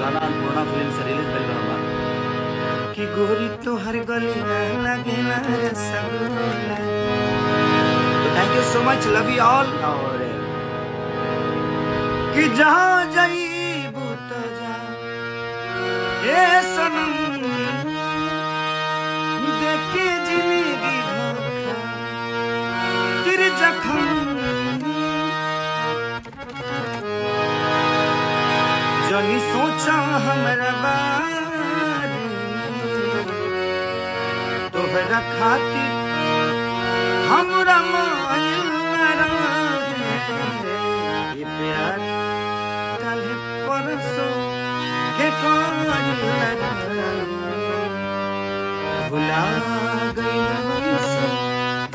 गाना अन्नपूर्णा फिल्म से रिलीज भइल बा कि गोरी तोहर गलिया लागेला रसगुल्ला। तो thank you so much, love you all. और कि जहाँ जाइबू तो जा ए सनम, देखे जिंदगी धोखा तेरे जख्म, जनी सोचा हमरा बारे तोहरा खातिर हमरा मायल ये प्यार कल परसों के भुला गई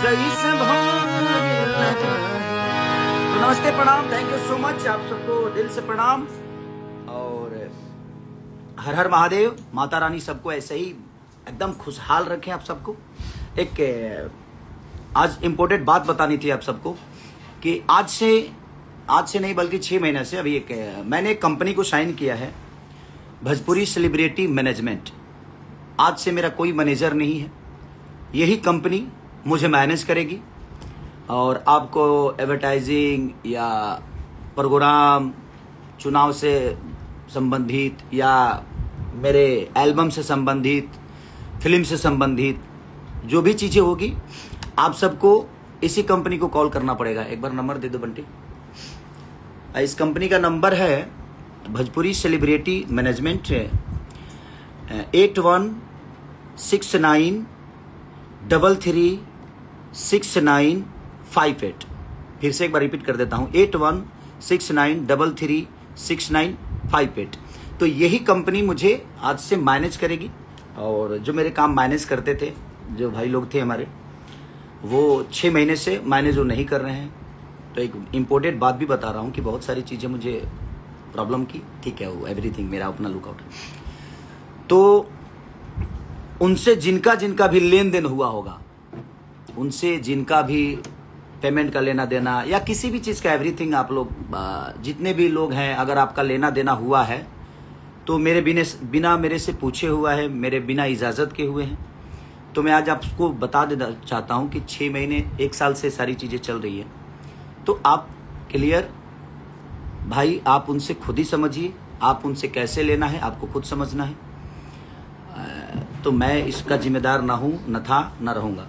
जैसे तो नमस्ते, प्रणाम, थैंक यू सो मच, आप सबको दिल से प्रणाम। और हर हर महादेव, माता रानी सबको ऐसे ही एकदम खुशहाल रखें आप सबको। एक आज इम्पोर्टेंट बात बतानी थी आप सबको कि आज से नहीं बल्कि 6 महीने से अभी मैंने एक कंपनी को साइन किया है, भोजपुरी सेलिब्रिटी मैनेजमेंट। आज से मेरा कोई मैनेजर नहीं है, यही कंपनी मुझे मैनेज करेगी और आपको एडवर्टाइजिंग या प्रोग्राम, चुनाव से संबंधित या मेरे एल्बम से संबंधित, फिल्म से संबंधित जो भी चीज़ें होगी, आप सबको इसी कंपनी को कॉल करना पड़ेगा। एक बार नंबर दे दो बंटी। इस कंपनी का नंबर है भोजपुरी सेलिब्रिटी मैनेजमेंट 8169336958। फिर से एक बार रिपीट कर देता हूँ, 8169336958। तो यही कंपनी मुझे आज से मैनेज करेगी। और जो मेरे काम मैनेज करते थे, जो भाई लोग थे हमारे, वो 6 महीने से मैनेज वो नहीं कर रहे हैं। तो एक इम्पोर्टेंट बात भी बता रहा हूँ कि बहुत सारी चीज़ें मुझे प्रॉब्लम की, ठीक है, वो एवरीथिंग मेरा अपना लुकआउट है। तो उनसे जिनका भी लेन देन हुआ होगा, उनसे जिनका भी पेमेंट का लेना देना या किसी भी चीज़ का एवरीथिंग, आप लोग जितने भी लोग हैं, अगर आपका लेना देना हुआ है तो मेरे बिना मेरे से पूछे हुआ है, मेरे बिना इजाज़त के हुए हैं। तो मैं आज आपको बता देना चाहता हूं कि 6 महीने 1 साल से सारी चीज़ें चल रही है। तो आप क्लियर भाई, आप उनसे खुद ही समझिए, आप उनसे कैसे लेना है आपको खुद समझना है। तो मैं इसका जिम्मेदार ना हूँ, न था, न रहूँगा।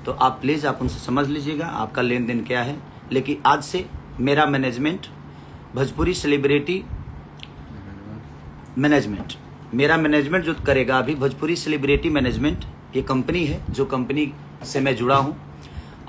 तो आप प्लीज़ आप उनसे समझ लीजिएगा आपका लेन देन क्या है। लेकिन आज से मेरा मैनेजमेंट भोजपुरी सेलिब्रिटी मैनेजमेंट, मेरा मैनेजमेंट जो करेगा अभी भोजपुरी सेलिब्रिटी मैनेजमेंट, ये कंपनी है जो कंपनी से मैं जुड़ा हूँ।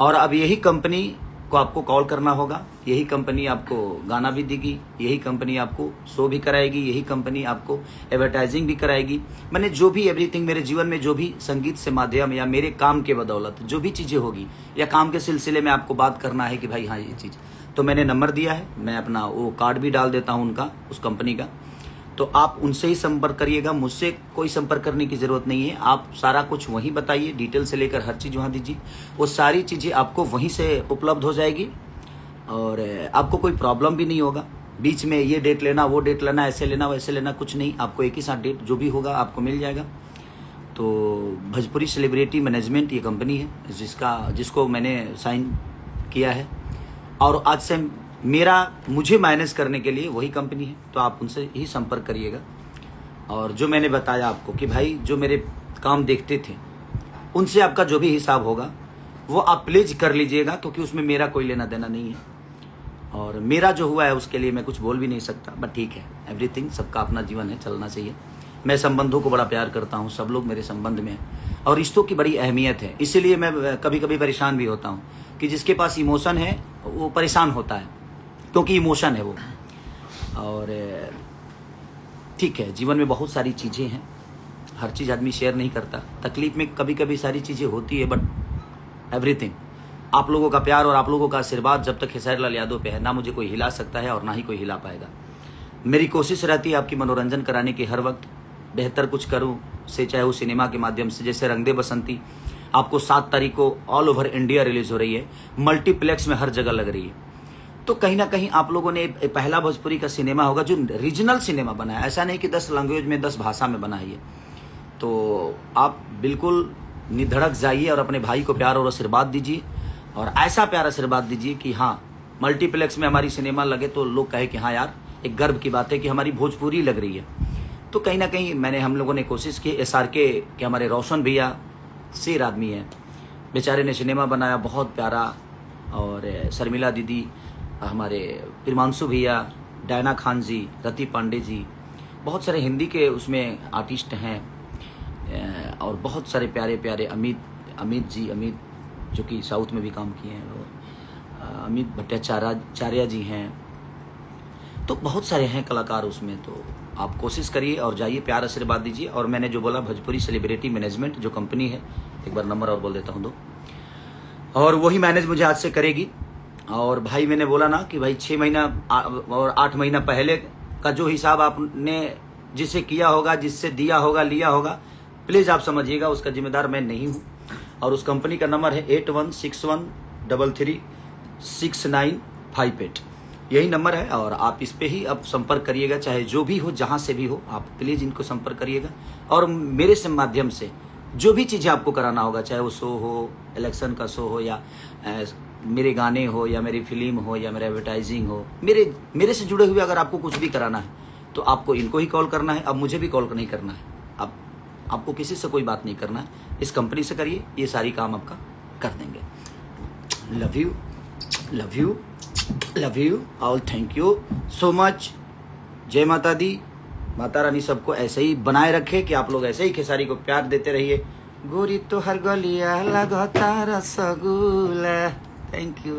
और अब यही कंपनी को आपको कॉल करना होगा, यही कंपनी आपको गाना भी देगी, यही कंपनी आपको शो भी कराएगी, यही कंपनी आपको एडवर्टाइजिंग भी कराएगी। मैंने जो भी एवरीथिंग मेरे जीवन में जो भी संगीत से माध्यम या मेरे काम के बदौलत जो भी चीज़ें होगी या काम के सिलसिले में आपको बात करना है कि भाई हाँ ये चीज़, तो मैंने नंबर दिया है, मैं अपना वो कार्ड भी डाल देता हूँ उनका, उस कंपनी का। तो आप उनसे ही संपर्क करिएगा, मुझसे कोई संपर्क करने की ज़रूरत नहीं है। आप सारा कुछ वहीं बताइए, डिटेल से लेकर हर चीज़ वहाँ दीजिए, वो सारी चीज़ें आपको वहीं से उपलब्ध हो जाएगी और आपको कोई प्रॉब्लम भी नहीं होगा। बीच में ये डेट लेना, वो डेट लेना, ऐसे लेना, वैसे लेना, कुछ नहीं, आपको एक ही साथ डेट जो भी होगा आपको मिल जाएगा। तो भोजपुरी सेलिब्रिटी मैनेजमेंट ये कंपनी है जिसको मैंने साइन किया है और आज से मुझे मैनेज करने के लिए वही कंपनी है। तो आप उनसे ही संपर्क करिएगा। और जो मैंने बताया आपको कि भाई जो मेरे काम देखते थे, उनसे आपका जो भी हिसाब होगा वो आप प्लीज कर लीजिएगा, क्योंकि उसमें मेरा कोई लेना देना नहीं है। और मेरा जो हुआ है उसके लिए मैं कुछ बोल भी नहीं सकता, बट ठीक है, एवरीथिंग, सबका अपना जीवन है, चलना चाहिए। मैं संबंधों को बड़ा प्यार करता हूँ, सब लोग मेरे संबंध में हैं और रिश्तों की बड़ी अहमियत है। इसीलिए मैं कभी कभी परेशान भी होता हूँ कि जिसके पास इमोशन है वो परेशान होता है, क्योंकि इमोशन है वो। और ठीक है, जीवन में बहुत सारी चीज़ें हैं, हर चीज़ आदमी शेयर नहीं करता, तकलीफ में कभी कभी सारी चीज़ें होती है, बट एवरीथिंग आप लोगों का प्यार और आप लोगों का आशीर्वाद जब तक खेसारी लाल यादव पे है, ना मुझे कोई हिला सकता है और ना ही कोई हिला पाएगा। मेरी कोशिश रहती है आपकी मनोरंजन कराने की, हर वक्त बेहतर कुछ करूँ से, चाहे वो सिनेमा के माध्यम से, जैसे रंग दे बसंती आपको 7 तारीख को ऑल ओवर इंडिया रिलीज हो रही है, मल्टीप्लेक्स में हर जगह लग रही है। तो कहीं ना कहीं आप लोगों ने पहला भोजपुरी का सिनेमा होगा जो रीजनल सिनेमा बना है, ऐसा नहीं कि 10 लैंग्वेज में 10 भाषा में बना है। तो आप बिल्कुल निधड़क जाइए और अपने भाई को प्यार और आशीर्वाद दीजिए, और ऐसा प्यार आशीर्वाद दीजिए कि हाँ मल्टीप्लेक्स में हमारी सिनेमा लगे तो लोग कहे कि हाँ यार एक गर्व की बात है कि हमारी भोजपुरी लग रही है। तो कहीं ना कहीं हम लोगों ने कोशिश की। SRK के हमारे रोशन भैया शेर आदमी है, बेचारे ने सिनेमा बनाया बहुत प्यारा, और शर्मिला दीदी, हमारे प्रिमांशु भैया, डायना खान जी, रति पांडे जी, बहुत सारे हिंदी के उसमें आर्टिस्ट हैं, और बहुत सारे प्यारे प्यारे अमित जो कि साउथ में भी काम किए हैं, और अमित भट्टाचार्य जी हैं। तो बहुत सारे हैं कलाकार उसमें। तो आप कोशिश करिए और जाइए, प्यार आशीर्वाद दीजिए। और मैंने जो बोला भोजपुरी सेलिब्रिटी मैनेजमेंट जो कंपनी है, एक बार नंबर और बोल देता हूँ 2, और वही मैनेज मुझे आज से करेगी। और भाई मैंने बोला ना कि भाई 6 महीना और 8 महीना पहले का जो हिसाब आपने जिसे किया होगा, जिससे दिया होगा, लिया होगा, प्लीज़ आप समझिएगा उसका जिम्मेदार मैं नहीं हूँ। और उस कंपनी का नंबर है 8161336958, यही नंबर है। और आप इस पे ही अब संपर्क करिएगा, चाहे जो भी हो, जहाँ से भी हो, आप प्लीज़ इनको संपर्क करिएगा। और मेरे से माध्यम से जो भी चीज़ें आपको कराना होगा, चाहे वो शो हो, इलेक्शन का शो हो, या मेरे गाने हो, या मेरी फिल्म हो, या मेरा एडवर्टाइजिंग हो, मेरे से जुड़े हुए अगर आपको कुछ भी कराना है तो आपको इनको ही कॉल करना है। अब मुझे भी कॉल नहीं करना है, अब आपको किसी से कोई बात नहीं करना है, इस कंपनी से करिए, ये सारी काम आपका कर देंगे। Love you, love you, love you all, thank you so much. जय माता दी, माता रानी सबको ऐसे ही बनाए रखे कि आप लोग ऐसे ही खेसारी को प्यार देते रहिए। गोरी तो हर गलिया लगातार रसगुल्ला। Thank you.